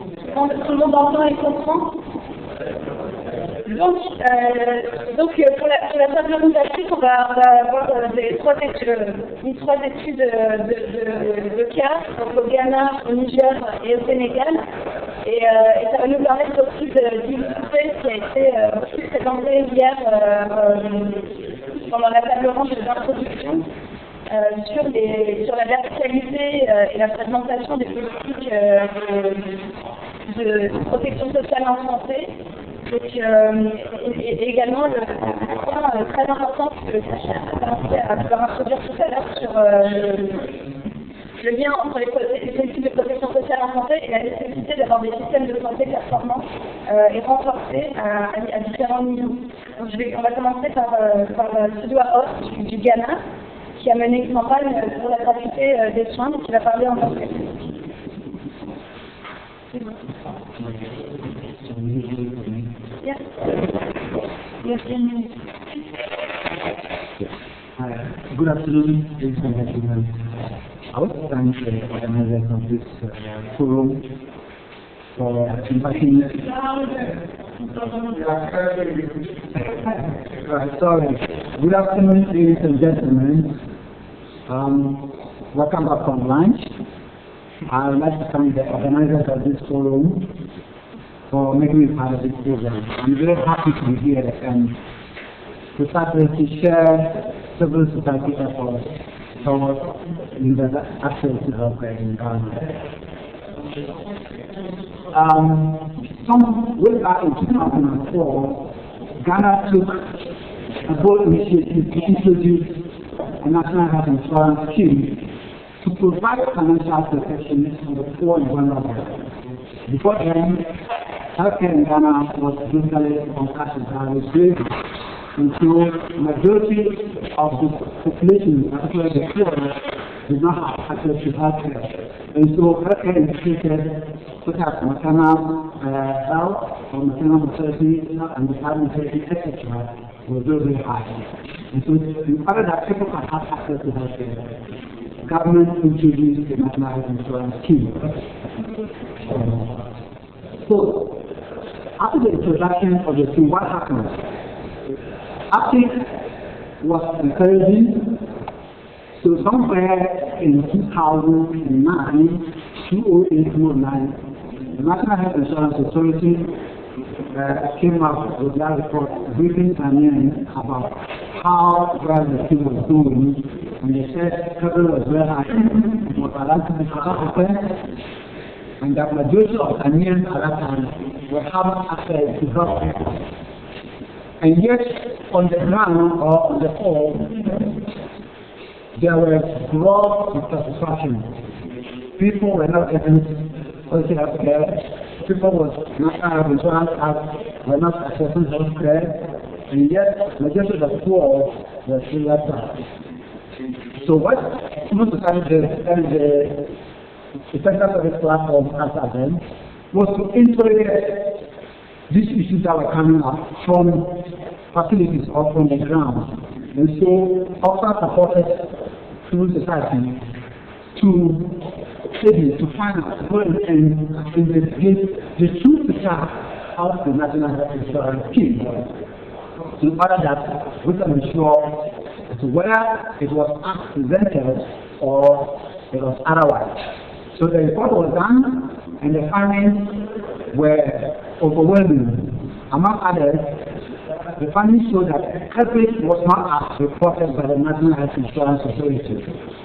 Tout le monde entend et comprend. Donc pour la table ronde d'Afrique, on va avoir trois études de cas, donc au Ghana, au Niger et au Sénégal. Et ça va nous permettre aussi d'illustrer ce qui a été présenté hier pendant la table ronde d'introduction sur la verticalité et la fragmentation des politiques de protection sociale en santé. Donc, et également le point très important que Sacha a commencé à vouloir introduire tout à l'heure sur le lien entre les politiques de protection sociale en santé et la nécessité d'avoir des systèmes de santé performants et renforcés à différents niveaux. Donc, on va commencer par Sudwa Host du Ghana, qui a mené une campagne pour la gratuité des soins, donc il va parler en français. Yes. Yes, good afternoon, ladies and gentlemen. I want to thank the organizers of this forum for inviting me. Sorry. Good afternoon, ladies and gentlemen. Welcome back from lunch. I would like to thank the organizers of this forum for making me part of this program. I'm very happy to be here and to start with to share civil society efforts towards universal access to healthcare in Ghana. Some way back in 2004, Ghana took a bold initiative to introduce a national health insurance scheme to provide financial protection for the poor and vulnerable. Before then, healthcare in Ghana was brutally on cash and carry basis, and so the majority of the population, particularly the poor, did not have access to healthcare. And so healthcare indicated such as maternal health or maternal mortality and maternal mortality, etc., was very high. And so in order that people can have access to healthcare, the government introduced the national health insurance scheme. So, after the introduction of the scheme, what happened? Uptake was encouraging. So somewhere in 2009, 2008-2009, the National Health Insurance Authority came up with that report briefing Ghanaians about how well the scheme was doing, and they said coverage was very high, it was allowed to be 5%, and that majority of Ghanaians at that time were having access to health care. And yet, on the ground or on the whole, there was broad dissatisfaction. People were not getting quality health care. People with national health insurance were not accessing health care. And yet, the majority of the poor were still left out. So what civil society and the Essential Service Platform has done was to integrate these issues that were coming up from facilities or from the ground. And so Oxford supported civil society to study, to find out, and investigate the true picture of the National Health Insurance Scheme, in order that we can ensure whether it was as presented or it was otherwise. So the report was done, and the findings were overwhelming. Among others, the findings showed that coverage was not as reported by the National Health Insurance Authority,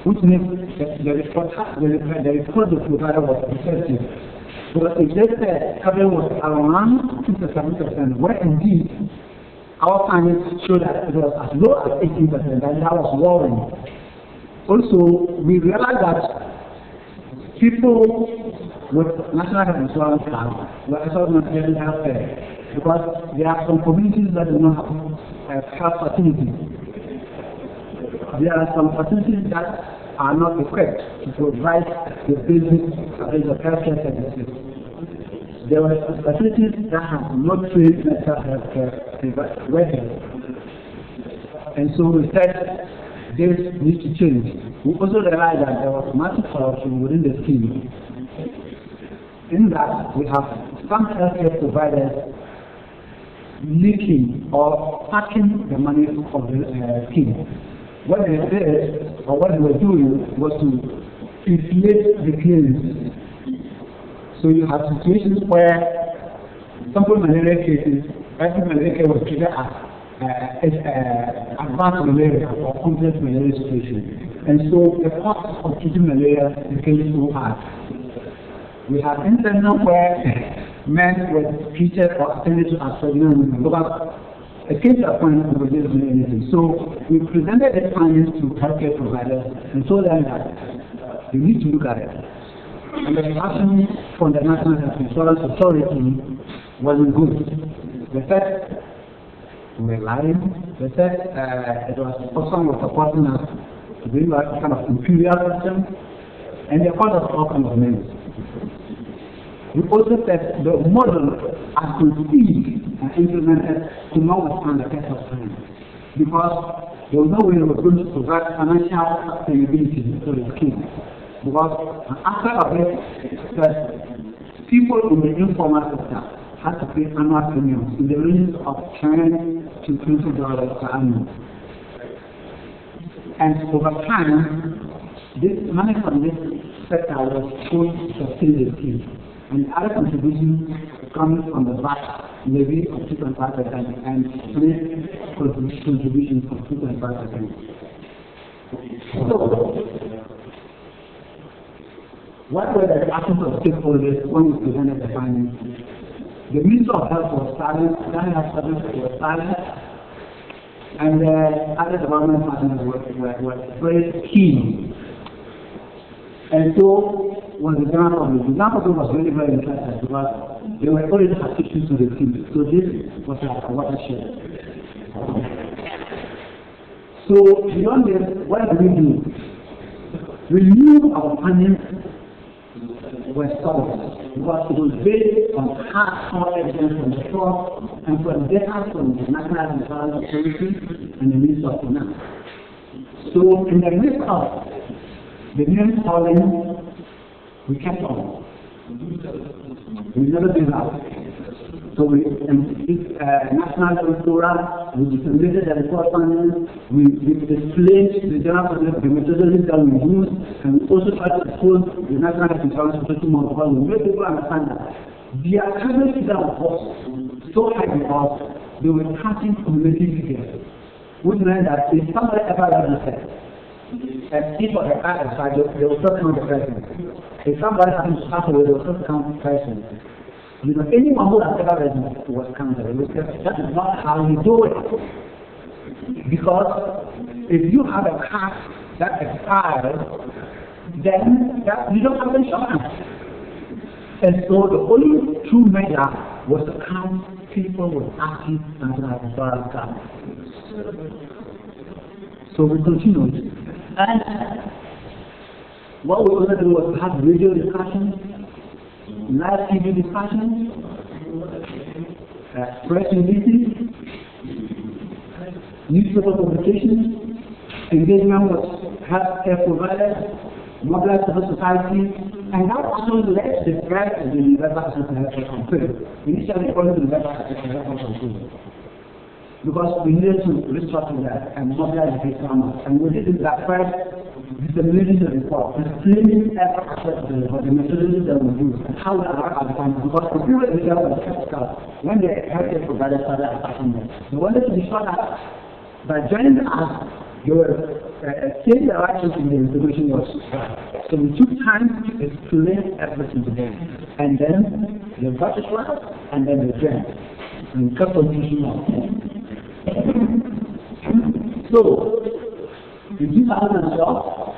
which means that the report they provided was excessive. But if they said coverage was around 2 to 7%, where indeed our findings showed that it was as low as 18%, and that was worrying. Also, we realized that people with national health insurance cards were also not getting health care, because there are some communities that do not have health facilities. There are some facilities that are not equipped to provide the basic health care services. There were facilities that have not trained mental health care workers. And so we said this needs to change. We also realized that there was massive corruption within the scheme. in that we have some healthcare providers leaking or packing the money of the scheme. What they did, or what they were doing, was to inflate the claims. So you have situations where simple malaria cases, every malaria case was treated as advanced malaria or complex malaria situation. And so the cost of treating malaria became so high. We have instances where men were treated or attended to as pregnant women because a case of point we were just doing anything. So we presented the findings to healthcare providers and told them that you need to look at it. And the reaction from the National Health Insurance Authority wasn't good. They said we were lying. They said it was someone was supporting us to bring a kind of imperial system, and they called us all kinds of names. We also said the model as conceived and implemented could not withstand the test of time because there was no way we were going to provide financial sustainability to the scheme. Because an aspect of it that people in the informal sector had to pay annual premiums in the range of $10 to $20 per annum. And over time, this money from this sector was going to sustain the scheme. And other contributions coming from the VAT levy of 2.5% and trade contributions of 2.5%. So, what were the reactions of stakeholders when we presented the findings? The Minister of Health was silent, National Service was silent, and other development partners were very keen. And so was the general public. The general public was very, very interested because they were already subscriptions to the team. So this was a watershed. So beyond this, what did we do? We knew our findings were solid because it was based on hard evidence from the source and from data from the National Insurance Authority and the Ministry of Finance. So in the midst of the name calling, we kept on. We never gave up. So we national insurance, we disseminated the report findings, we displayed the general public the methodology that we use, and we also tried to expose the National Insurance Authority more because we made people understand that the activity that was so high because they were counting cumulative figures, which meant that if somebody ever registered, and if for the car inside, they will still count the person. If somebody happens to pass away, they will still count the person. You know, anyone who has ever registered was counted. That is not how we do it. Because if you have a car that expires, then you don't have insurance. And so the only true measure was to count people with active national insurance cards. So we continued. And what we wanted to do was to have radio discussions, live TV discussions, press releases, newspaper publications, engagement with healthcare providers, mobilized civil society, and that also led the threat of the Universal Access to Healthcare Campaign. Initially, calling the Universal Access to Healthcare Campaign. Because we needed to restructure that and mobilize the farmers. And we did that first, disseminating the report, explaining every aspect of the methodology that we use, and how we are at the farmers. Because the people in the area were skeptical when the healthcare providers started attacking them. They wanted to be sure that by joining us, they were saying the right thing in the integration was. So we took time to explain everything to them. And then they got it right, and then they joined. And we kept on pushing on. So, in 2012,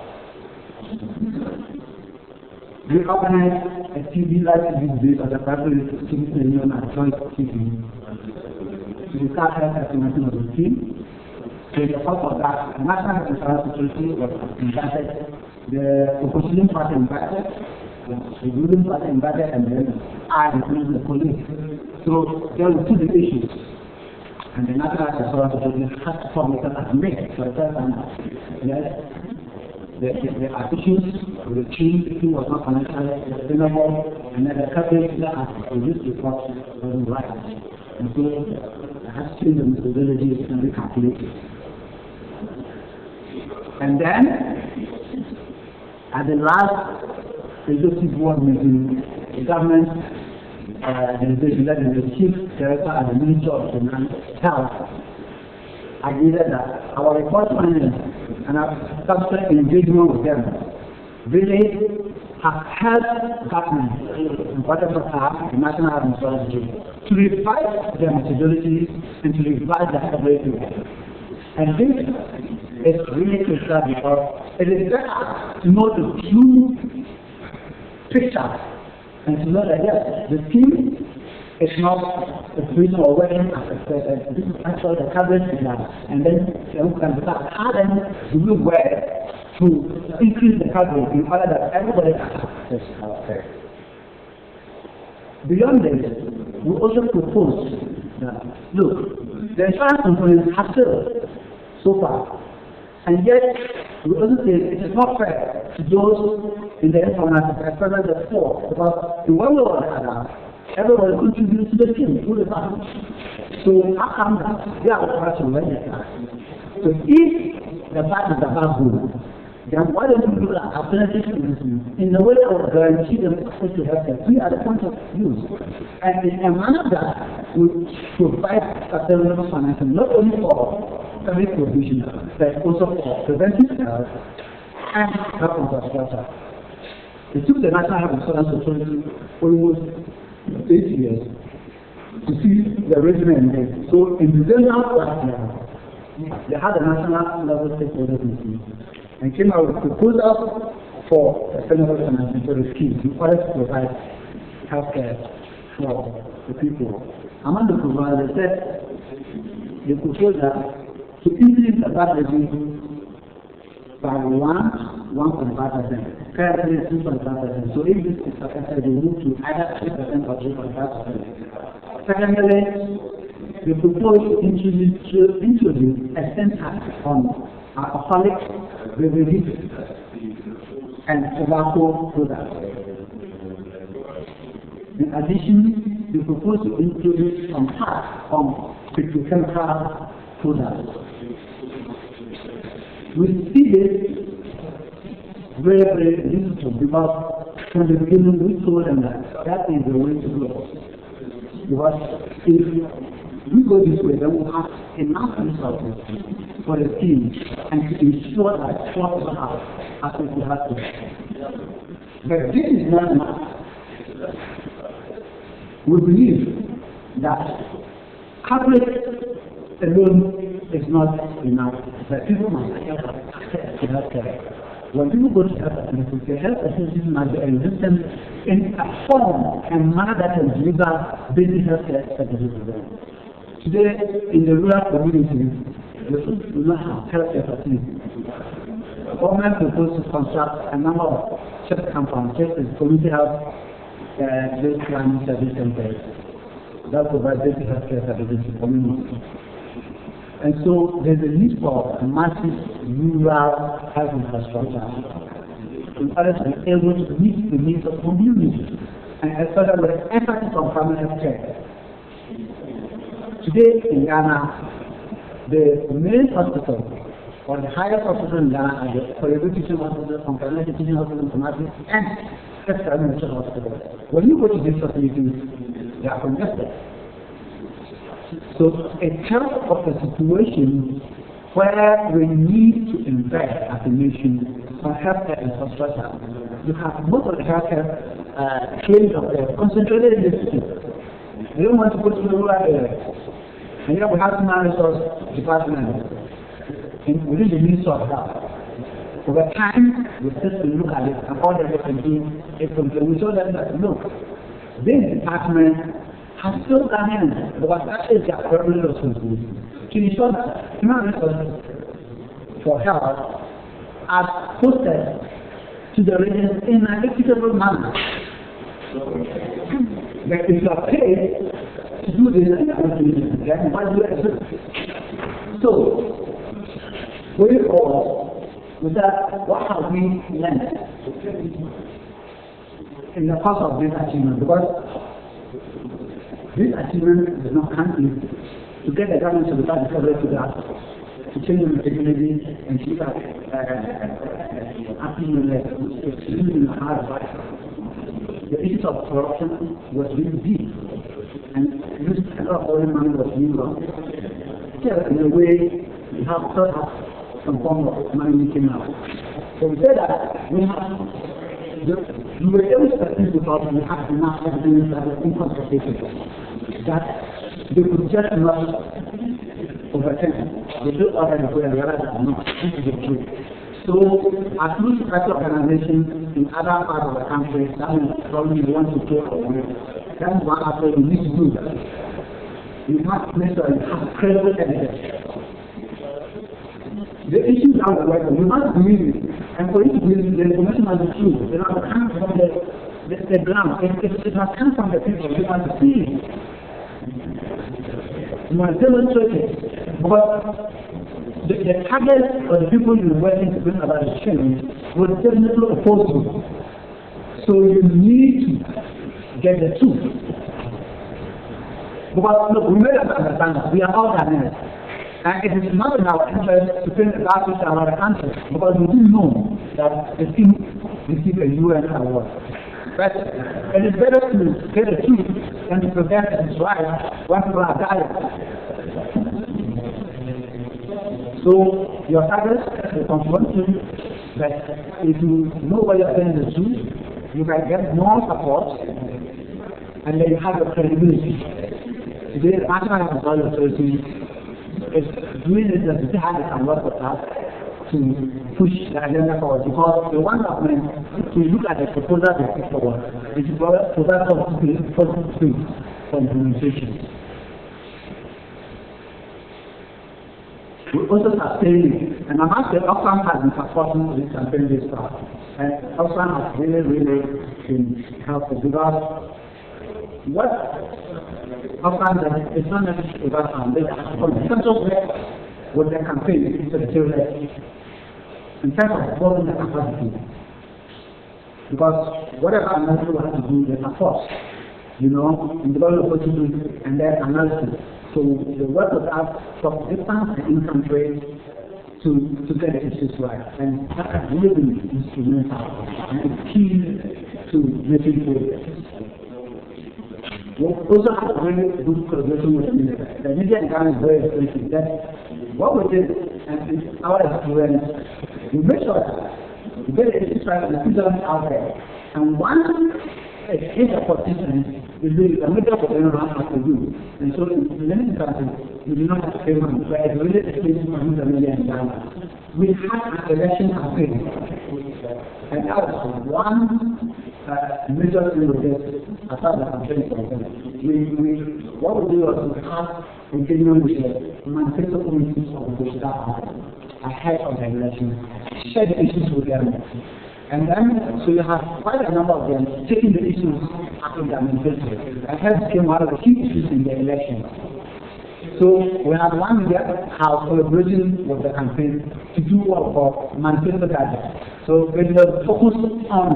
we organized a TV live TV at the Federal TV Union and Choice TV. We started as a national of the team. So, the purpose of that, the National Insurance Authority was invited, the opposition party invited, the ruling party invited, and then I included the police. So, there were two issues. And the National Insurance Authority has to formulate as made for the first time. Yes. there are issues with the team was not financially sustainable, and then the coverage that has produced reports wasn't right. And so there has to be the methodology and recalculated. And then, at the last executive board meeting, the government the chief director and the minister of health agreed that our report findings and our subsequent engagement with them really have helped government in whatever part the national health insurance to revise their methodology and to revise their coverage. And this is really crucial because it is better to know the true picture and to know that yes, the scheme is not a reason or wedding this is actually the coverage is that, and then we can decide how then do we work to increase the coverage in order that everybody has access to our care. Beyond this, we also propose that look, the insurance components have failed so far. And yet, we also say it is not fair to those in the informal sector, especially the poor, because in one way or another, everybody contributes to the team, to the family. So how come that they are required to run the tax? So if the tax is about good, then why don't we do that alternative in the way of guarantee them access to health care? We are the point of use. And in a manner that will provide sustainable financing, not only for public provision, but also for preventive health and health infrastructure. It took the National Health Insurance Authority almost 8 years to see the arrangement made. So in December last year, they had a national level stakeholders meeting and came out with a proposal for sustainable financing for the scheme in order to provide health care for the people. Among the providers, they said they proposed that to increase the VAT revenue by 1.5%. Currently, 2.5%. So if this is affected, they move to either 3% or 3.5%. Secondly, they propose to introduce a tax on alcoholic beverages and tobacco products. In addition, they propose to introduce some tax on petrochemical products. We see this very, very useful because from the beginning we told them that that is the way to go. Because if we go this way, then we'll have enough resources for the team and to ensure that all people have access to health care. But this is not enough. We believe that coverage alone is not enough, but people must have access to health care. When people go to health facilities, the health facilities must be existent in a form and manner that can deliver basic health care services to them. Today, in the rural communities, the people do not have health care facilities. The government proposed to construct a number of church compounds, just as community health based planning service centers that provide basic health care services to communities. And so there's a need for massive rural health infrastructure in order to be able to meet the needs of communities, and especially with emphasis on family health care. Today in Ghana, the main hospital, or the highest hospital in Ghana, are the Korebu Teaching Hospital, Comprehensive Teaching Hospital, and Extra Hospital. When you go to these facilities, they are congested. So it tells of a situation where we need to invest as a nation on healthcare infrastructure. You have most of the healthcare claims of concentrated in the city. They don't want to go to the rural areas. And yet we have human resource department within the Ministry of Health. Over time, we just look at it and all that we can do is we show them that look, this department has still done in because that is their primary responsibility to ensure that human resources for health are posted to the regions in an equitable manner. But if you are paid to do this, then why do you exist? So, going forward, with that, what have we learned in the course of this achievement? Because this achievement is not country to get the government to the back to that, to change the methodology and see that extremely hard fight. The issue of corruption was really deep, and this a lot of foreign money was being lost. In a way, we have thought of some form of money making out. So we said that we were able to succeed because we had enough evidence that was incontrovertible, that they could just not overturn. They do already go and realize that no, this is the truth. So, as loose private organizations in other parts of the country, that means probably we want to take away. That's one aspect we need to do that. You must make sure you have credible evidence. The issues are the right, you must believe it. And for you to believe the information must be true. They must come from the ground. It must come from the people. You must see it. You must demonstrate it. But the target or the people you're working to bring about the change will definitely oppose you. So you need to get the truth. Because look, we made us understand that we are all Ghanaians. And it is not in our interest to bring the last to another country because we do know that the team receive a UN award. But it is better to get the truth than to prevent it right when people are dying. So your target is confronting that if you know what you're saying is true, you can get more support and then you have your credibility. Today, the National Health Authority is doing this as a hand and work with us to push the agenda forward because the one government, if we look at the proposal they put forward, it is provide positive for implementation. We also sustain, and I must say, Oxfam has been supporting this campaign this far. And Oxfam has really been helpful because what Oxfam does is not necessarily about foundation. For the central work with the campaign is in terms of building the capacity. Because whatever analysis we have to do, there's a force, in developing what to do, and then analysis. So the work of us from distance and in-country to get the issues right. And that has really been instrumental and it's key to making progress. We also have a very good collaboration with the media. The media in Ghana is very expensive. That what we did, and in our experience, we make sure that we get the issues right and put them out there. And once it hits a position, is really a major problem around what to do. And so in many countries, we do not have payment, but it's really a place for the media in Ghana. We had an election campaign, and that was one major thing with this after the campaign campaign. What we do was to have engagement with the manifesto committees of the staff ahead of the election, share the issues with them. And then, so you have quite a number of them taking the issues after the manifesto. And health became one of the key issues in the election. So we have one media house collaborating with the campaign to do what for manifesto gathering. So when you focus on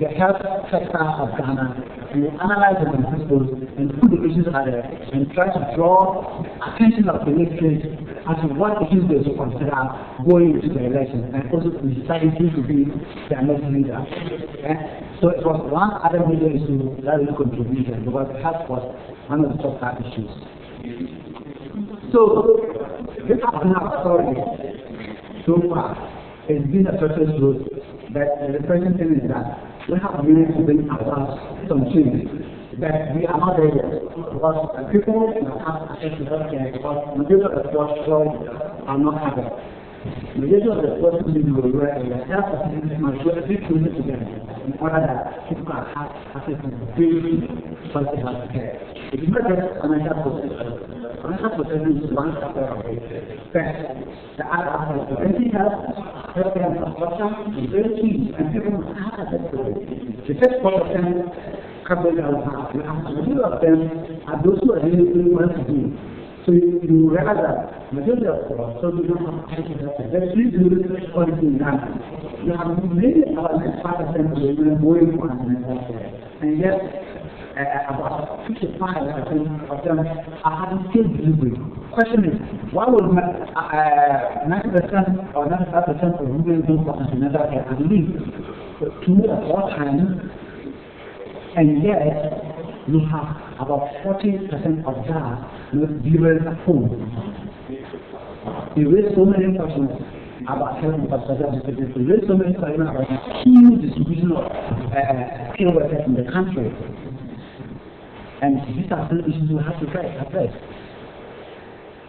the health sector of Ghana, you analyze the manifestos and put the issues out there and try to draw attention of the electorate as to what issues they should consider going into the election and also to decide who to be the next leader. So it was one other major issue that really contributed because health was one of the top issues. So this has been our story so far. It's been a success road, but the present thing is that we have really to bring about some change that we are not there yet. Because people have access to healthcare because the majority of the poor are not having. The majority of the poor people in the rural area, health facilities must go every 2 years together in order that people can have access to very quality healthcare. It is not just financial process. Financial process is one factor of it. First, the other aspect of anything else, healthcare infrastructure is very key and people must have access to it. The first 4% coverage of health, and the middle of them are those who are really well to do. So you realize that majority of so you don't have to that's really the quality in that. You have maybe about 5% of the women going for and yet about 55% of them are having failed delivery. Question is, why would 90% or 95% of women go for antenatal care and leave 2 or 4 times, and yet we have about 40% of that delivered at home. We raise so many questions about health infrastructure. We raise so many questions about the huge distribution of skilled workers in the country. And these are the issues we have to address.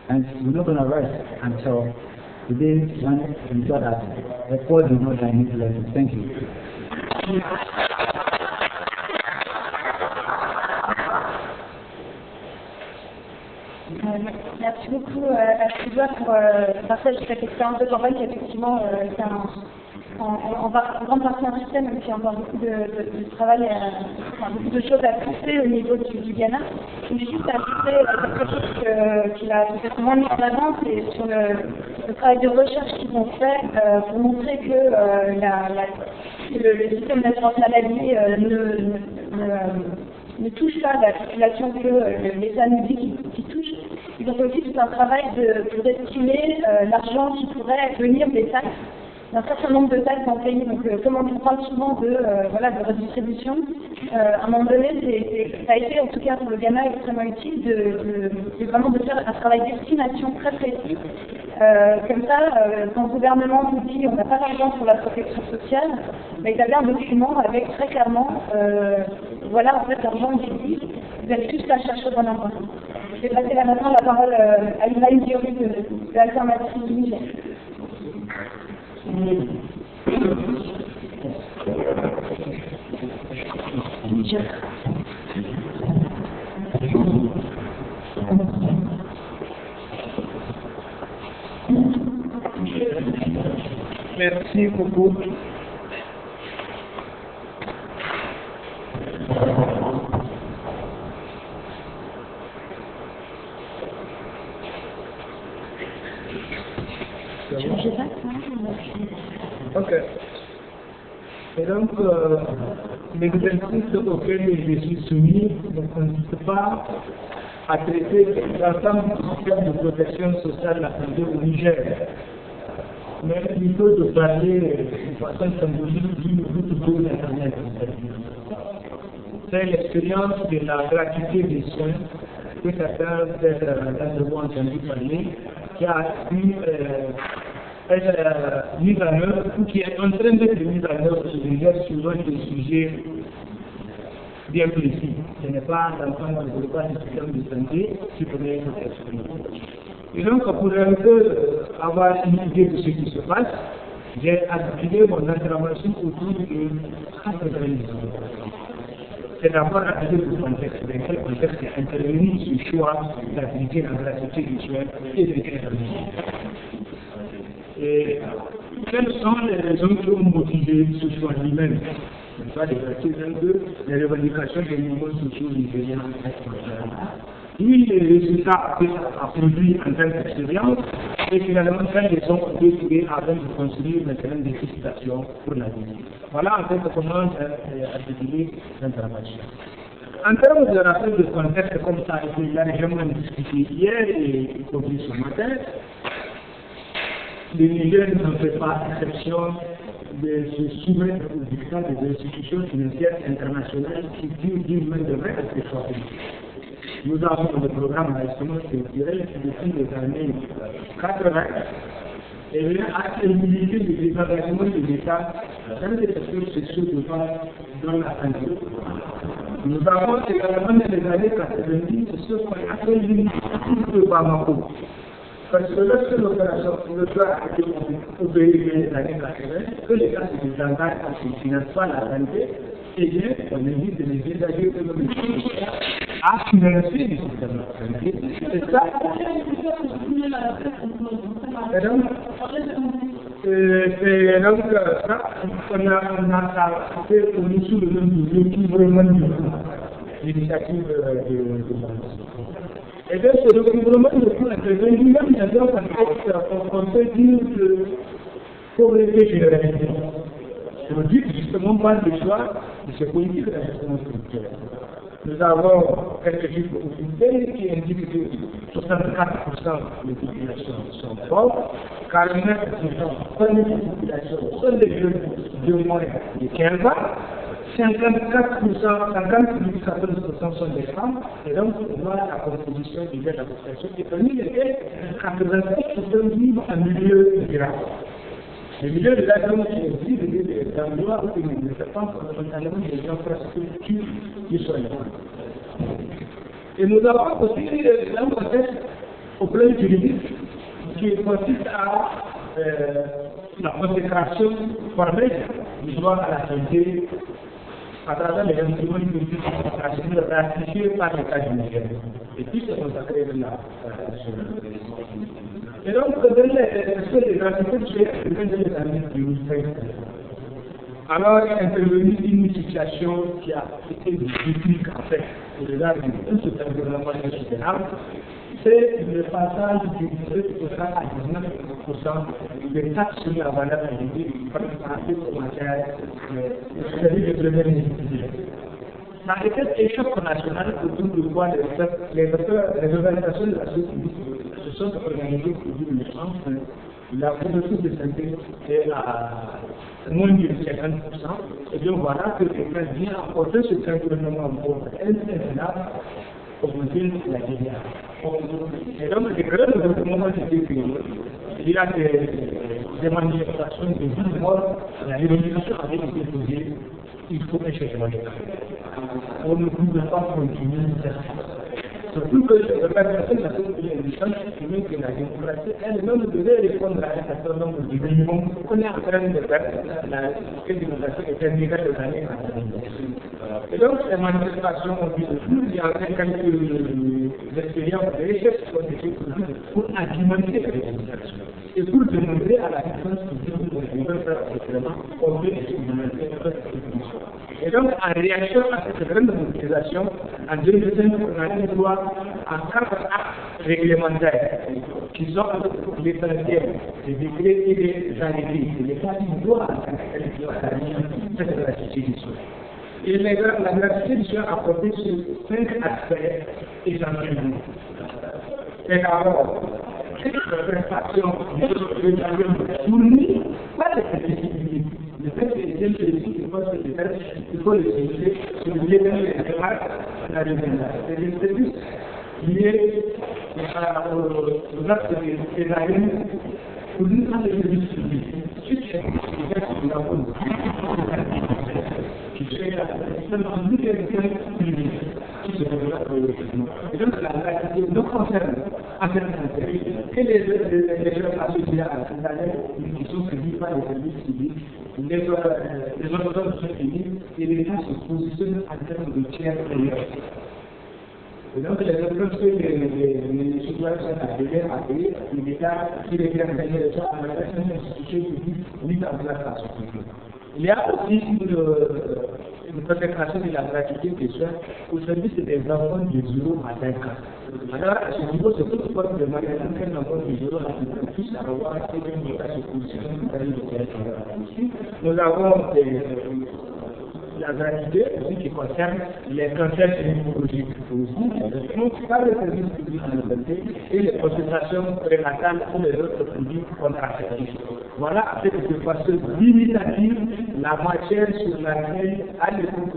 And we're not going to rest until the day when we ensure that the poor do not die in lessons. Thank you. Merci beaucoup à Sylvain pour partager cette expérience de campagne qui effectivement est en grande partie un système, même s'il y a encore beaucoup de travail, beaucoup de choses à penser au niveau du Ghana. Je voulais juste ajouter quelque chose qu'il a peut-être moins mis en avant, c'est sur le travail de recherche qu'ils ont fait pour montrer que le système d'assurance maladie ne touche pas la population que l'État nous dit qu'il touche. Ils ont fait aussi tout un travail pour estimer l'argent qui pourrait venir des taxes, d'un certain nombre de taxes dans le pays. Donc, comme on parle souvent de redistribution, à un moment donné, ça a été, en tout cas pour le Ghana, extrêmement utile de vraiment de faire un travail d'estimation très précis. Comme ça, quand le gouvernement vous dit on n'a pas d'argent pour la protection sociale, mais il y avait un document avec très clairement, voilà en fait l'argent il dit, vous allez juste la chercher dans l'endroit. Je vais passer là maintenant la parole à Ibrahim Diori de l'Alternative du Niger. Merci beaucoup. Ok. Et donc, l'exercice auquel je suis soumis ne consiste pas à traiter l'ensemble du système de protection sociale de la santé au Niger, mais plutôt de parler de façon symbolique du route d'Internet. C'est l'expérience de la gratuité des soins que certains d'entre entendu parler, qui a pu être mise en œuvre ou qui est en train d'être mise en œuvre sur des sujets bien précis. Ce n'est pas l'ensemble du système de santé qui pourrait être exprimé. Et donc, pour un peu avoir une idée de ce qui se passe, j'ai articulé mon intervention autour de 4 organismes. C'est d'abord articulé le contexte, dans quel contexte est intervenu ce choix d'appliquer la gratuité du soin et de l'intervention. Et quelles sont les raisons qui ont motivé ce choix lui-même? Soit les les revendications des mouvements sociaux nigériens. Oui, les résultats à produit en tant qu'expérience, et finalement, quelles les ont décidées avant de construire maintenant des félicitations pour la vie. Voilà en fait comment articuler l'intervention. En termes de rappel de contexte, comme ça a été largement discuté hier et compris ce matin, le Niger ne fait pas exception de se soumettre au dictat des institutions financières internationales qui durent d'une main de main avec les choix politiques. Nous avons le programme d'ajustement structurel depuis les années 80 et a éliminé le désengagement de l'État dans les secteurs sociaux de base dans la santé. Nous avons également dans les années 90 ce qu'on appelle l'initiative de Bamako. Parce que lorsque l'opération a été opérée dans les années 80, que l'État se désengage parce qu'il ne finance pas la santé, et bien, on évite de les désengager économiquement à financer les systèmes de la santé. C'est ça. Et donc, on a fait sous le même niveau qui vraiment l'initiative de Et bien, ce recouvrement de fonds intervenu, même dans un contexte, on peut dire que pauvreté généralisée. Je veux dire justement pas le choix de ce politique de la gestion structurelle. Nous avons quelques chiffres officiels qui indiquent que 64% des populations sont pauvres, 49% sont des populations sont des jeunes de moins de 15 ans, 54%, 50,14% sont des femmes, et donc on voit la composition de la population qui est parmi lesquelles 87% vivent en milieu rural. Le milieu de la zone qui existe des endroits où il ne fait pas fondamentalement des infrastructures qui sont là. Et nous avons aussi un contexte au plan juridique qui consiste à la consécration formelle du droit à la santé à travers les instruments juridiques ratifiés par l'État du Niger. Et puis c'est consacré de la et donc, dans les articles des années 2005, alors il est intervenu une situation qui a été critique en fait, au-delà de tout ce environnement général, c'est le passage du 17% à 19% des taxes sur la valeur ajoutée par les matières de services de première nécessité. Dans cet échec national autour du quoi les organisations de la société civile se sont organisées pour dire le sens, la couverture de santé est à moins de 50%, et bien voilà que les gens viennent apporter ce environnement pour international augmenter la GDA. Et donc, les grands gouvernements étaient créés. Il y a des manifestations de vie mort, la révolution avait été posée. Il faut un changement de on ne pouvait pas continuer surtout que la personne n'a pas de chance que la démocratie elle-même devait répondre à un certain nombre de minimums qu'on est en train de faire la démocratie est terminée de l'année et donc ces manifestations ont vu il y a quelques expériences de recherche qui ont été produites pour argumenter la démocratie et pour demander à la différence que nous devons faire actuellement on veut expérimenter notre définition. Et donc, en réaction à cette grande mobilisation, en 2005, on a une loi en 4 actes réglementaires qui sont l'essentiel des décrets et des arrêtés. L'État doit cette gratuité. Et la gratuité a porté sur 5 aspects essentiels. Et d'abord, cette préparation de fournir par les possibilités. Le fait que les gens il faut les utiliser sur les démarches la c'est des services liés aux actes des arènes pour nous dans les services publics. Suite à ce nous avons qui fait seulement nous qui se développe et donc la gratuité nous concerne en même temps et les gens associés à ces arènes qui sont suivis par les services publics. Les ordres sont finis et l'État se positionne en termes de tiers payeurs. Et donc, les ordres que les citoyens sont arrivés à payer, l'État, qui les vient gagner les gens, à la personne institution publique, mise en place à son public. Il y a aussi une consécration de la gratuité des soins au service des enfants de 0 à 5 ans. Alors, à ce niveau, c'est toute forme de magasin qu'un enfant de 0 à 5 ans puisse avoir une position dans le territoire. Ici, nous avons la gratuité aussi qui concerne les cancers gynécologiques aussi. Donc, par le service public de santé et les consultations prénatales pour les autres produits contraceptifs. Voilà, avec de façon limitative la matière sur laquelle, à l'époque,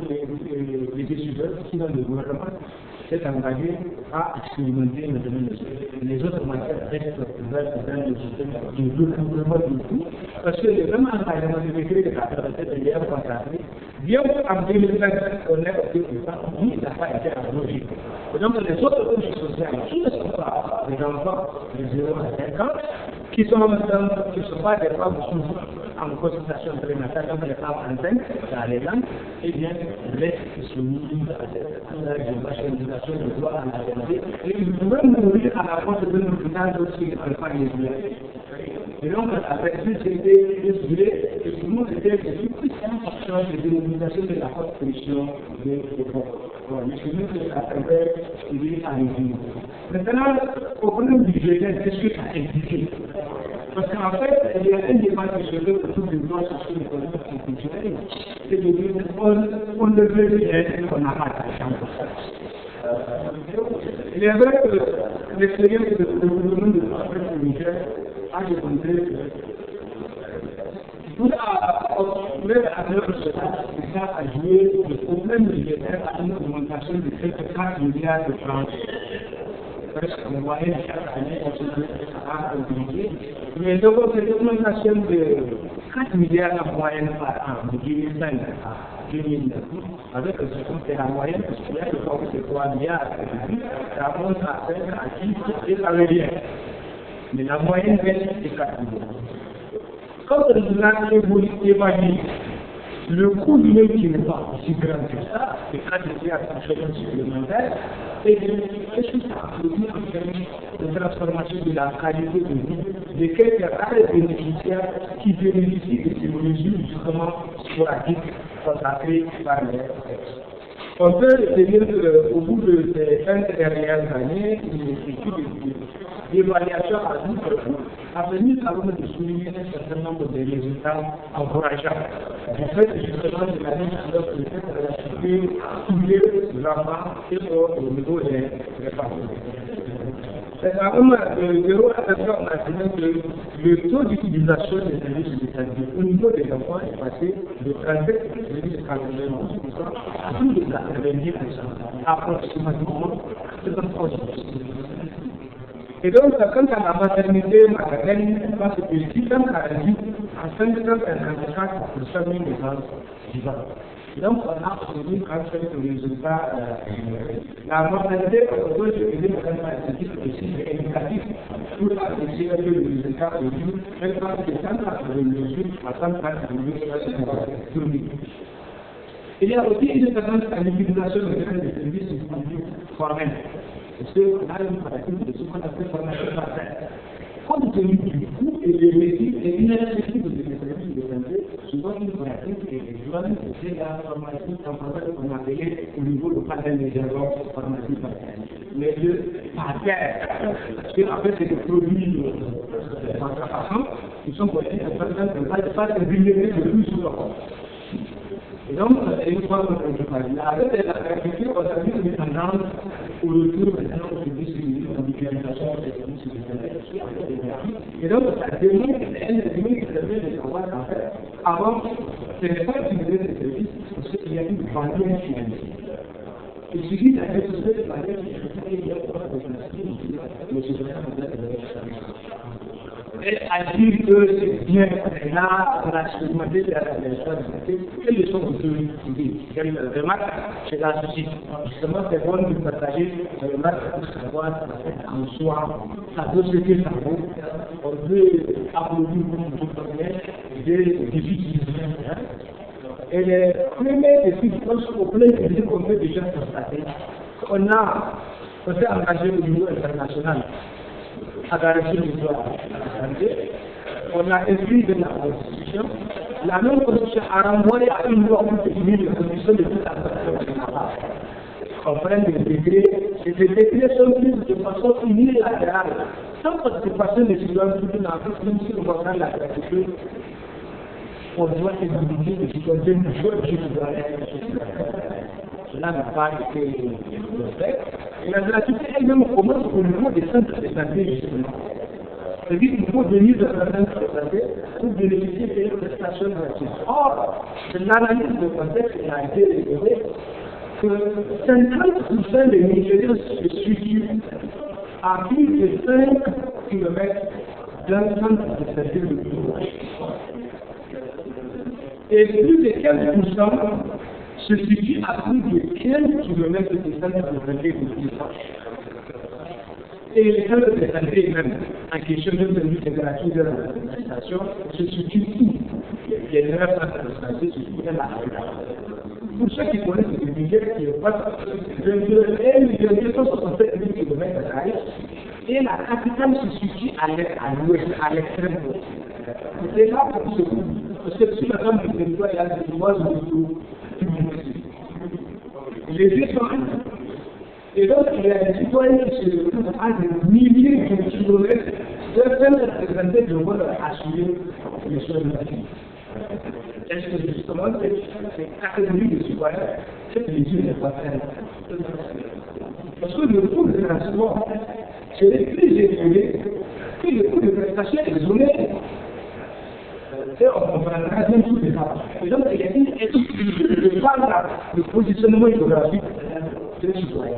les décideurs, qui sont le gouvernement, s'est engagé à expérimenter le domaine. Les autres matières restent ouvertes dans le système du recouvrement du tout, parce que le même engagement de décret de 87 est bien contracté. Bien en 2020, on est au il n'a pas été abrogé. Donc les autres couches sociales, qui ne sont pas des enfants de 0 à 5 ans, qui ne sont pas des femmes en consultation prénatale, comme les femmes enceintes, dans les langues, eh bien, restent soumis à la marchandisation de droit à la santé. Et ils pourraient mourir à la porte de l'hôpital aussi, ne pas les virer. Et donc, avec cette société désolée, et tout le monde était plus en fonction de l'utilisation de la construction des fonds. Mais chez nous, c'est à travers l'île à l'île. Maintenant, au problème du GDS, qu'est-ce que ça implique? Parce qu'en fait, il y a un débat qui se fait autour du droit socio-économique et culturel. C'est de dire qu'on ne veut rien qu'on n'a pas d'argent. Il est vrai que l'expérience de gouvernement de l'Afrique du Niger a démontré que tout à l'heure ça a joué le problème budgétaire à une augmentation de quelques 4 milliards de francs. Presque en moyenne chaque année, on se dit que ça a augmenté. Mais donc, cette augmentation de 4 milliards en moyenne par an, de 2005 à 2009, avec c'est la moyenne, parce qu'il y a le forme de 3 milliards, ça monte à 5 à 10 et ça revient. Mais la moyenne reste de 4 milliards. Quand on a évalué le coût de l'œuvre qui n'est pas aussi grand que ça, c'est 4 milliards supplémentaires, et qu'est-ce que ça produit en termes de transformation de la qualité de vie de quelques rares bénéficiaires qui bénéficient de ces mesures justement sporadiques consacrées par les textes. On peut retenir qu'au bout de ces 20 dernières années, une étude d'évaluation a permis à l'homme de souligner un certain nombre de résultats encourageants. En fait, justement, de la mise en œuvre de cette relativité couler l'enfant et au niveau des femmes. C'est vraiment le zéro à on a dit que le taux d'utilisation des services de santé au niveau des enfants est passé de 37,99% à plus de 90%, approximativement 70%. Et donc, quant à la maternité maternelle, on se fait 648 à 554 pour 100 000 naissances vivants. Donc, on a obtenu quand même le résultat. La mortalité, on peut se aider à ce type de chiffre indicatif pour apprécier le résultat obtenu, même quand c'est 180 mesures à 140 mesures. Il y a aussi une tendance à l'utilisation des services publics formels. Parce qu'on a une pratique de ce qu'on appelle formation parfaite. Compte tenu du coût et des métiers et l'inertie de ces services de santé, souvent une pratique est jeune, c'est la formation temporaire qu'on appelait au niveau local des jargons formation parfaite. Mais le parfaite, parce qu'en fait c'est des produits de transformation qui sont connus à pas de briller de plus souvent. Et donc, une fois que je parle, avec la agriculture, on a vu une tendance au retour maintenant au service de mutualisation des services de santé. Et donc, ça démontre de savoir qu'en fait, avant, ce n'est pas utiliser ces services parce qu'il y a une bannière financière. Il suffit d'aller sur cette bannière financière mais c'est vraiment et à dire que c'est bien là, on a expérimenté la santé, quelles leçons vous devez trouver? Quelle remarque chez la société? Justement, c'est bon de partager les remarques pour savoir en soi, ça peut ce que ça vaut. On peut applaudir pour nous donner des défis. Et les premiers défis, je pense qu'au plein de qu'on peut déjà constater, on s'est engagé au niveau international à garantir le droit à la santé. On a inscrit dans la Constitution. La même Constitution a renvoyé à une loi pour définir les conditions de toute la santé. On prend des décrets, et ces décrets sont pris de façon unilatérale, sans participation des citoyens tout en Afrique, même si on va prendre la gratitude, on doit éliminer les citoyens du jeu qui nous doit être. Cela n'a pas été fait. Et la gratuité elle-même commence au niveau des centres de santé, justement. C'est-à-dire qu'il faut venir dans un centre de santé pour bénéficier des prestations gratuites. Or, c'est l'analyse de contexte qui a été révélée que 50% des Nigériens se situent à plus de 5 km d'un centre de santé le plus proche. Et plus de 15% se situe à plus de 15 km de centre de santé le plus proche. Et les centres de santé même, en question de service gratuit de l'administration, se situent où? Les 9 centres de santé se situent dans la Afrique. Pour ceux qui connaissent le Niger, qui est pas 1,267 km, et la capitale se situe à l'ouest, à l'extrême ouest. C'est là pour ce coup. Parce que si la zone du territoire est à 2 mois, les descendre. Et donc, il y a des citoyens qui se retrouvent à des milliers de kilomètres de faire représenter de vol assurer les choses de la vie. Est-ce que justement, c'est académique de citoyens, c'est que les yeux ne pas faire. Parce que le coût de financement, c'est plus élevé que le coût de prestation isolée. On va regarder un coup d'état. Et donc, il y a une étude de positionnement géographique des citoyens.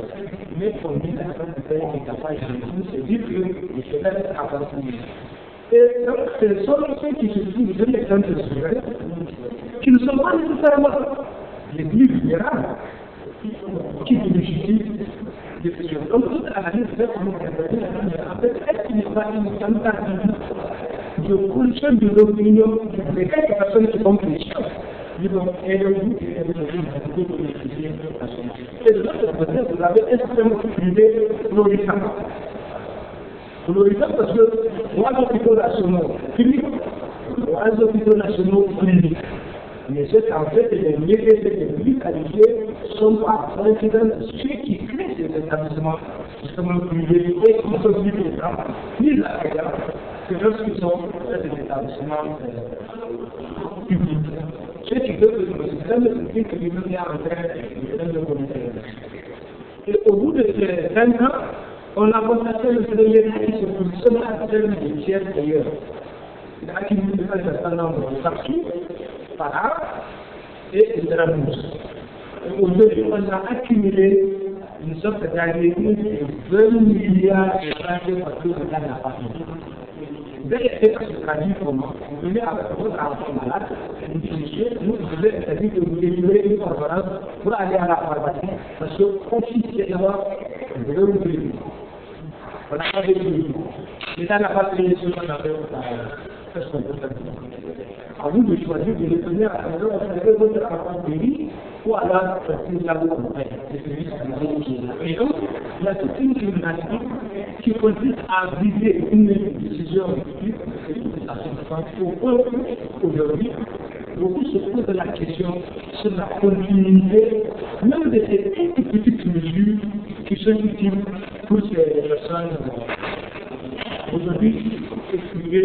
Mais pour nous, la personne qui est capable de c'est dire que les citoyens appartiennent. Et donc, ce sont ceux qui se trouvent dans les centres de citoyens qui ne sont pas nécessairement les plus vulnérables, qui bénéficient des questions. Donc, toute analyse fait comme on l'a dit, en fait, est-ce qu'il n'est pas une de position de l'opinion de quelques personnes qui sont chrétiennes, et de l'autre côté, vous avez extrêmement privé glorifiant. Glorifiant parce que moi, les hôpitaux nationaux publics, moi, les hôpitaux nationaux publics. Mais c'est en fait les métiers publics qualifiés sont pas président ceux qui créent ces établissements justement privés et qui sont publics, ni la que lorsqu'ils sont dans des établissements publics. Ce qui veut que le système public est en train de communauté. Et au bout de 20 ans, on a constaté le phénomène qui se positionne à terme des tiers d'ailleurs. Il a accumulé un certain nombre de factures par an et de la bourse. Aujourd'hui, on a accumulé une sorte d'agrément de 20 milliards de francs de factures de la partie. Vous avez fait ce traduit comment? Vous venez avec votre enfant malade, vous finissez, vous devez c'est-à-dire que vous délivrez une ordonnance pour aller à la pharmacie, parce que officiellement, vous devez vous délivrer. On n'a pas délivré. L'État n'a pas payé ce qu'on appelle qu'est-ce qu'on peut faire? À vous de choisir de retourner à la maison, vous avez votre enfant guéri, ou alors c'est là où on fait les services qui est là. Et donc, il y a toute une gymnastique qui consiste à viser une décision publique, aujourd'hui, beaucoup se posent la question sur la continuité, même de ces petites mesures qui sont utiles pour ces personnes. Aujourd'hui, expliquer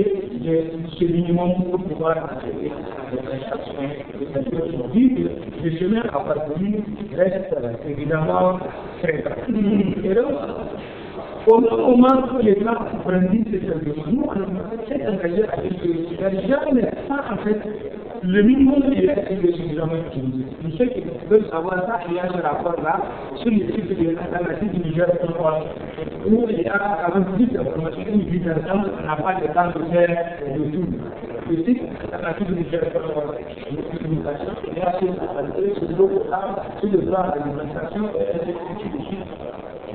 ce minimum pour pouvoir accéder à des prestations. Aujourd'hui, le chemin à parcourir reste évidemment très pratique. Et donc, au moment où les gens apprennent ces services, nous, on s'est engagé à dire que jamais, ça en fait, le minimum est suffisamment utilisé. Nous ceux qui veulent savoir ça, il y a ce rapport-là sur les sites de l'analyse du Niger où il y a avant plus d'informations, une vie d'ensemble, on n'a pas le temps de faire le tout. Le site d'analyse du Niger communication, il y a sur le droit à l'alimentation et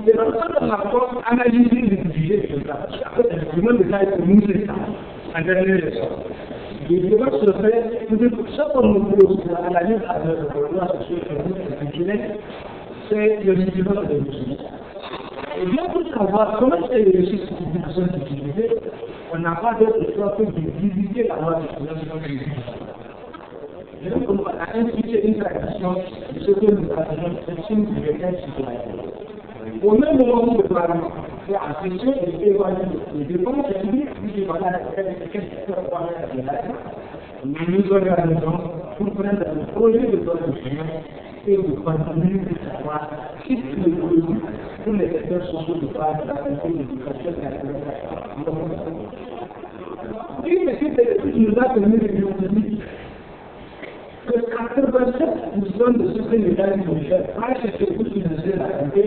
c'est dans ce rapport analyser les budgets de l'État. Après, le document de l'État est nous, c'est ça, en dernier ressort. Le débat se fait, ça qu'on nous pose pour l'analyse à notre programme socio-économique, c'est le document de l'État. Et bien pour savoir comment c'est les ressources qui sont utilisées, on n'a pas d'autre choix que de visiter la loi de financement du budget. Et donc, on a institué une tradition de ce que nous appelons section du budget citoyen. Au même moment où le Parlement fait attention et évaluer les dépenses publiques, nous voilà qu'est-ce qui se passe de l'État. Nous organisons pour prendre le projet de loi de finances et de continuer de savoir ce qui est le produit pour les secteurs sociaux de base, la santé, l'éducation et la communication. Et cette étude nous a permis de démontrer que 87% de ce que l'État nous fait, pour financer la santé,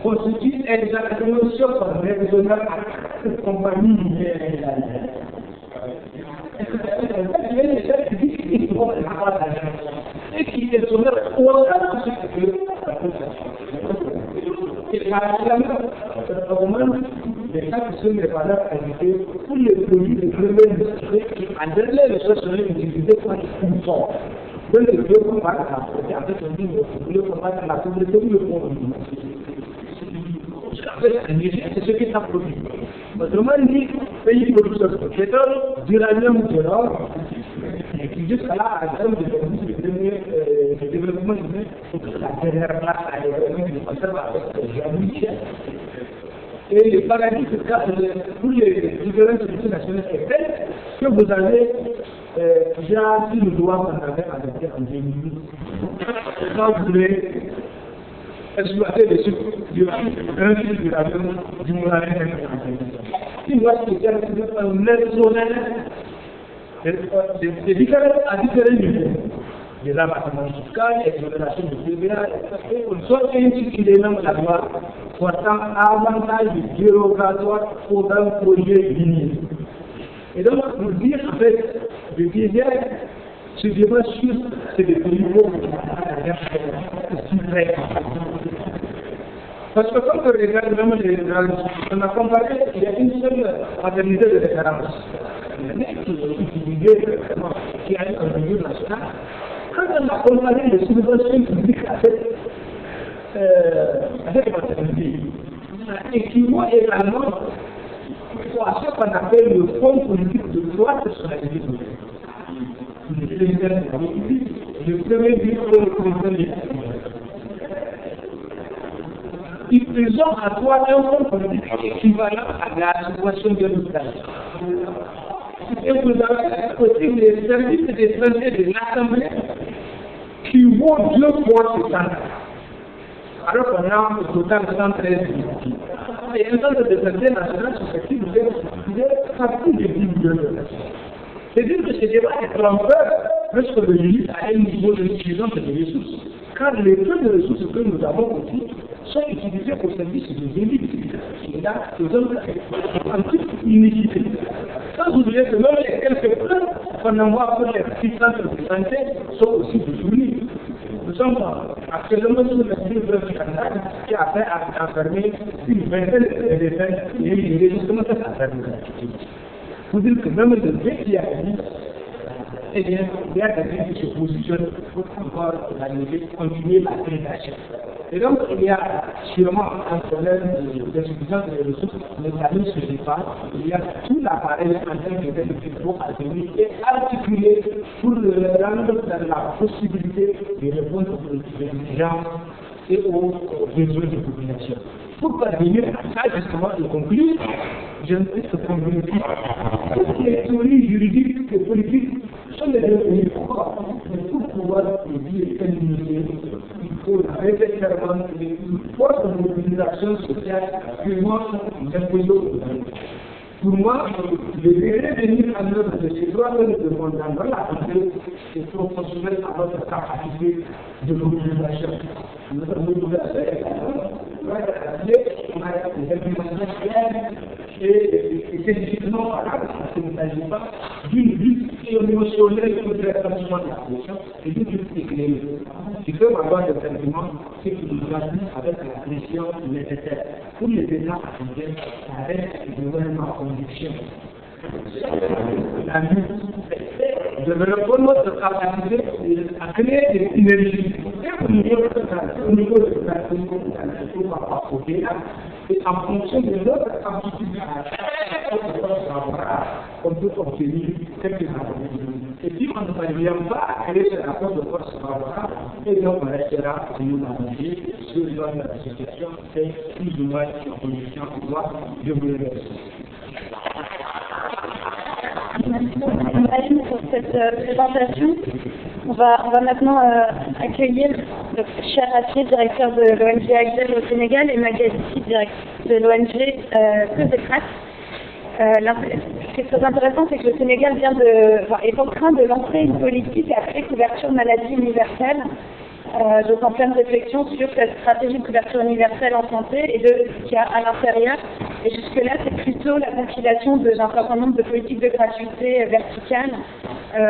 constitue exactement ce qu'on raisonne à cette compagnie linéaire. Et qui est sonore au-delà de ce que et la les cas qui sont des valeurs ajoutées pour les produits de première nécessité qui en dernier ressort seraient utilisés pour les confort. Donc le vieux combat, en fait, on dit le combat de la pauvreté ou le pauvre. C'est ce qui est produit. Autrement dit, pays producteurs de pétrole, d'uranium, de l'or, Et puis jusqu'à là, en termes de développement humain, c'est que la dernière place à l'événement du conservateur, et le paradis pour les différentes sociétés nationales est tel que vous avez déjà si le droit qu'on avait adopté en 2008. Quand vous voulez exploiter les chiffres du avion du moulin, si moi je suis un personnel, c'est différent à différents niveaux. Des abattements fiscaux, l'exonération de TVA, et on soit particulièrement la loi portant avantage dérogatoire pour un projet minier. Et donc, pour dire en fait, le désert, ce débat sur c'est des niveaux suprêmes. Parce que quand on regarde même on a comparé, il y a une seule maternité de référence. Qui a un niveau national. Quand on a comparé les subventions publiques avec maternité, ça équivaut également à ce qu'on appelle le fonds politique de droit de personnalité politique. Le premier livre de ils présentent à toi un fonds politique équivalent à la subvention de l'État. Et vous avez aussi les services des Français de l'Assemblée qui vont 2 fois ce temps. Alors qu'on a au total 113 députés. Et un centre de santé nationale susceptible de partie des 10 millions de personnes. C'est-à-dire que ce débat est trompeur presque de limite à un niveau de suffisance des ressources. Car les peu de ressources que nous avons aussi sont utilisés au service des élites. Et là, nous sommes en toute unicité. Sans oublier que même les quelques plans qu'on envoie pour les petits centres de santé sont aussi détournés. Nous sommes actuellement sur le livre de Canada qui a fait enfermer une vingtaine de défunts et il est justement cette affaire de gratitude. Pour dire que même le Dieu qui a dit, eh bien, il y a quelqu'un qui se positionne pour encore continuer la prédation. Et donc, il y a sûrement un problème d'insuffisance des ressources, mais ça ne se fait pas. Il y a tout l'appareil en termes de pour atteindre et articuler pour le rendre dans la possibilité de répondre aux gens et aux besoins de la population. Pour parvenir à ça, justement, je conclue, je ne sais ce qu'on veut dire. Toutes les théories juridiques et politiques sont des théories fortes. Pour pouvoir produire une unité, il faut régulièrement une forte mobilisation sociale purement imposée. Pour moi, le degré de mise en œuvre de ces droits de l'homme dans la santé est proportionnel à notre capacité de mobilisation. Notre mobilisation est on a des implémentations claires et c'est difficilement valable parce qu'il ne s'agit pas d'une lutte émotionnelle pour le rétablissement de la pression et d'une lutte éclairée. Il faut avoir des arguments qui nous rassurent avec la pression nécessaire. Pour les États africains, ça reste le gouvernement en condition. La lutte développons notre capacité à créer des synergies. Au niveau de la communauté, et en fonction de notre capacité on peut obtenir quelques avantages. Et si on ne parvient pas à créer ce rapport de force favorable, et donc on restera, si nous l'avons dit, sur la situation, c'est plus ou moins en condition de droit de vous remercie. Merci pour cette présentation. On va maintenant accueillir le cher Attier, directeur de l'ONG Agdel au Sénégal, et Magadissi, directeur de l'ONG COSECRAT. Ce qui est très intéressant, c'est que le Sénégal est en train de lancer une politique après couverture maladie universelle, donc en pleine réflexion sur cette stratégie de couverture universelle en santé et de ce qu'il y a à l'intérieur. Et jusque-là, c'est plutôt la compilation d'un certain nombre de politiques de gratuité verticales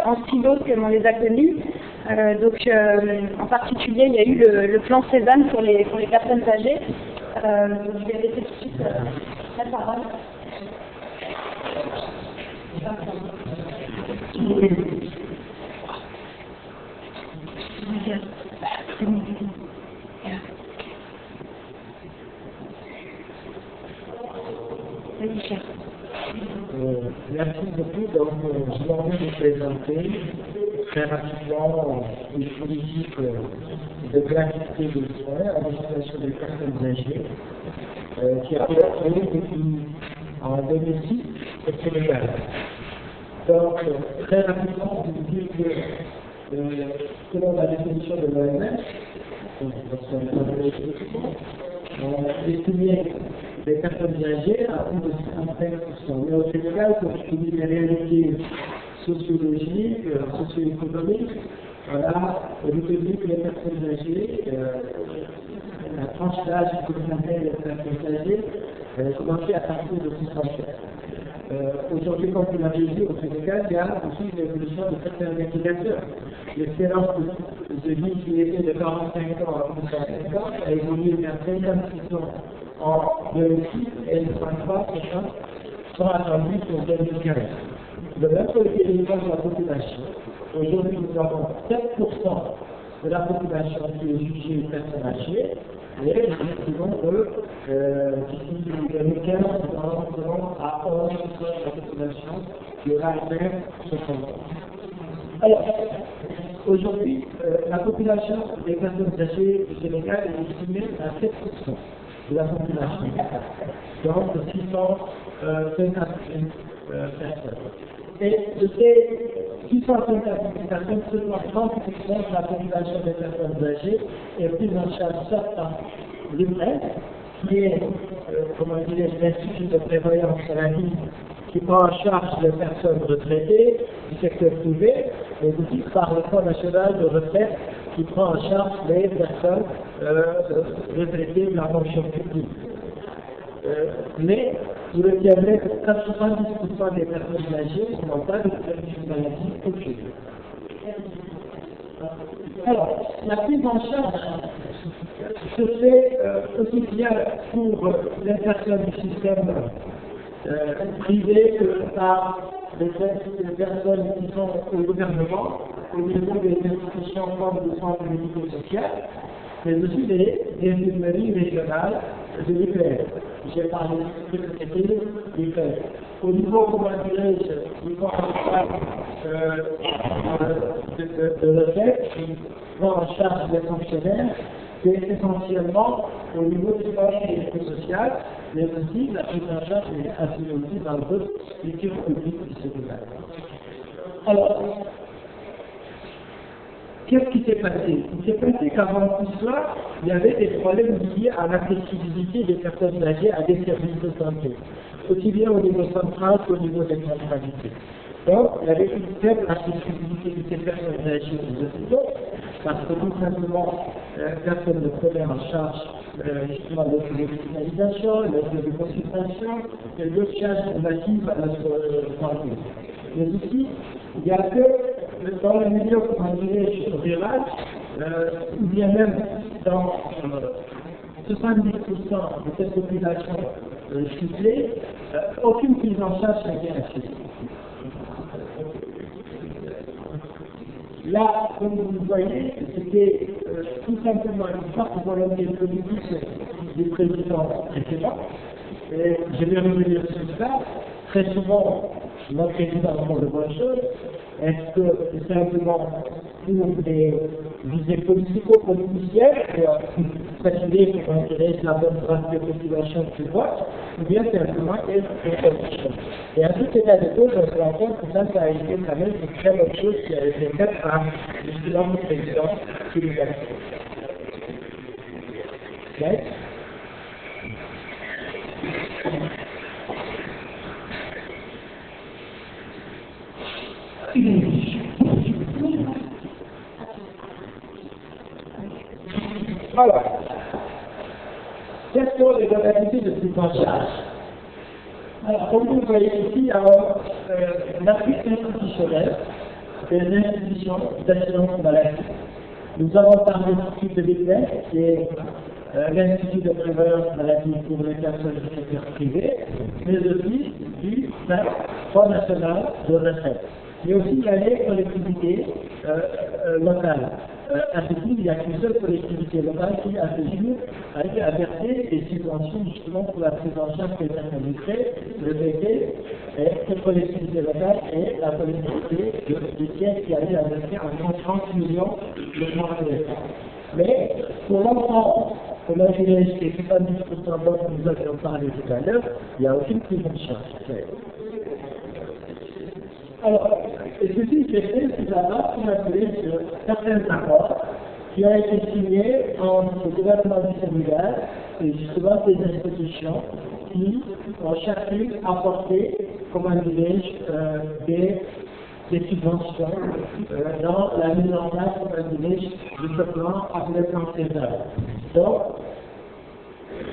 en silos, comme on les a connues. En particulier, il y a eu le plan Cézanne pour les personnes âgées. Je vais laisser tout de suite la parole. Merci beaucoup. Donc, je vais vous présenter très rapidement une politique de gratuité de soins à destination des personnes âgées qui a été créée depuis en 2006 au Sénégal. Donc, très rapidement, je vous dis que selon la définition de l'OMS, on a estimé les personnes âgées à plus de 55%. Mais au Sénégal, pour étudier les réalités sociologiques, socio-économiques, voilà, on nous dit que les personnes âgées, la tranche d'âge que l'on appelle les personnes âgées, elle a commencé à partir de 67. Aujourd'hui, comme vous l'avez dit, au Sénégal, il y a aussi une évolution de certains indicateurs. L'espérance de vie qui était de 45 ans à 55 ans a évolué vers 56 ans en 2006 et les 33 sont attendus pour 2015. De même que le développement de la population, aujourd'hui nous avons 7% de la population qui est jugée personne âgée, et nous estimons que d'ici 2015, nous aurons à 11% de la population qui aura atteint ce point. Alors, aujourd'hui, la population des personnes âgées du Sénégal est estimée à 7% de la population, donc 650 000 personnes. Et de ces 650 000 personnes, seulement 30% de la population des personnes âgées est prise en charge soit par l'UMRES, qui est, l'Institut de prévoyance à la vie, qui prend en charge les personnes retraitées du secteur privé, mais aussi par le Fonds national de retraite, qui prend en charge les personnes retraitées de la fonction publique. Mais vous retiendrez que 90% des personnes âgées n'ont pas de maladie aucune. Alors, la prise en charge se fait aussi bien pour les personnes du système privé que par les personnes qui sont au gouvernement, au niveau des institutions comme le centre médico-social, mais aussi des infirmeries régionales de l'UPR. J'ai parlé de l'UPR. Au niveau, comment dirais-je, du corps de retraite, qui prend en charge les fonctionnaires, c'est essentiellement au niveau du corps médico-social, mais aussi la prise en charge est assurée aussi dans d'autres structures publiques du Sénégal. Alors, qu'est-ce qui s'est passé? Il s'est passé qu'avant tout cela, il y avait des problèmes liés à l'accessibilité des personnes âgées à des services de santé, aussi bien au niveau central qu'au niveau des centralités. Donc, il y avait une faible accessibilité de ces personnes âgées aux hôpitaux, parce que tout simplement, personne ne prenait en charge justement l'aide de l'hospitalisation, l'aide de consultation, et le charge relative à notre santé. Mais ici, il n'y a que dans le milieu, comment dirais-je, rural, ou bien même dans 70% de cette population ciblée, aucune prise en charge n'est bien accessible. Là, comme vous le voyez, c'était tout simplement une forte volonté politique du président précédent. Et je vais revenir sur ça. Très souvent, notre président font de bonnes choses. Est-ce que c'est simplement pour des visées politico-politiciennes, pour s'assurer qu'on intéresse la bonne partie de la population qui vote, ou bien simplement être autre chose. Et à tout état de cause, on se rend compte que ça a été quand même une très bonne chose qui a été faite par le président qui nous a fait. Voilà. Quelles sont les modalités de prise en charge? Alors, comme vous le voyez ici, l'appui institutionnel des institutions d'assurance maladie. Nous avons parlé de l'Institut de l'IPRES, qui est l'Institut de prévoyance maladie pour les personnes du secteur privé, mais aussi du Fonds national de retraite. Mais aussi il y a les collectivités locales. à ce titre, il n'y a qu'une seule collectivité locale qui, à ce jour, a été à verser des subventions justement pour la prise en charge des personnes illettrées. Le BP est cette collectivité locale et la collectivité de Thiers qui allait à verser environ 30 millions de francs CFA. Mais pour l'enfant, comme un village qui est pas mis pour son bon, nous avions parlé tout à l'heure, il n'y a aucune prise en charge. Alors, et ceci c'est fait tout à l'heure pour appeler sur certains accords qui ont été signés entre le gouvernement du Sénégal et justement ces institutions qui ont chacune apporté, comme un village, des subventions dans la mise en place comme un village de ce plan appelé plan César. Donc,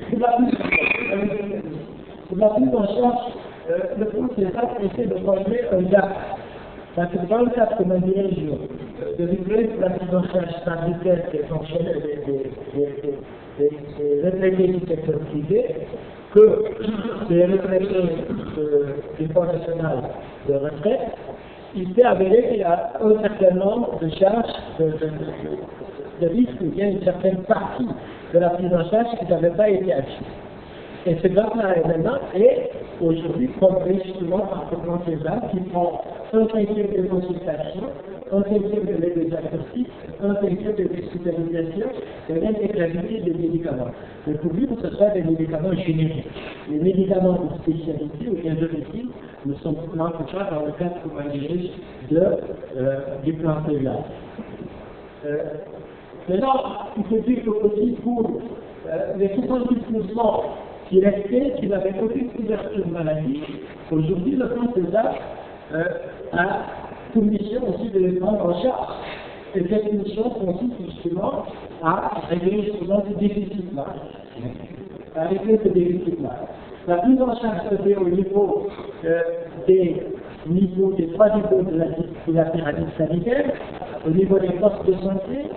pour la prise en charge, le plan César essaie de former un gap. Parce que dans le cadre comme un village de livrer la prise en charge sanitaire des fonctionnaires, des retraités du secteur privé, que les retraités du Fonds national de retraite, il s'est avéré qu'il y a un certain nombre de charges, de risques, ou bien une certaine partie de la prise en charge qui n'avait pas été acquise. Et ce gap-là est maintenant, et aujourd'hui, compris justement par ce plan César qui prend un cinquième de consultation, un cinquième de l'aide de diagnostic, un cinquième de hospitalisation, et même des claviers des médicaments. Mais pour lui, que ce soit des médicaments génériques. Les médicaments de spécialité ou bien de médecine ne sont pas dans le cadre, comme on dirait, du plan César. Maintenant, il faut dire que aussi pour les 70% qui restaient, qui n'avaient aucune couverture maladie, aujourd'hui le plan César a pour mission aussi de les prendre en charge. Et cette mission consiste justement à régler justement ce déficit-là. À régler ce déficit-là. La prise en charge se fait au niveau des trois niveaux de la pyramide sanitaire, au niveau des postes de santé,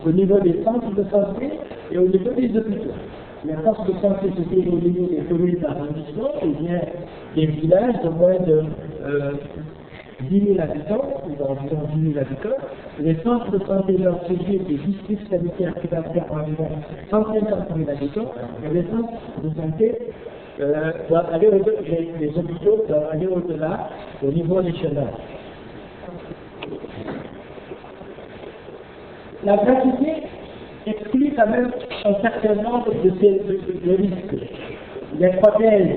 au niveau des centres de santé et au niveau des hôpitaux. Les forces de santé se fait au niveau des communes d'arrondissement, et bien des villages de moins de 10 000 habitants, ou d'environ 10 000 habitants. Les centres de santé leur sujet des districts sanitaires qui va faire environ 150 000 habitants, et les centres de santé doivent aller les hôpitaux doivent aller au-delà, au niveau national. La gratuité exclut quand même un certain nombre de risques. Les prothèses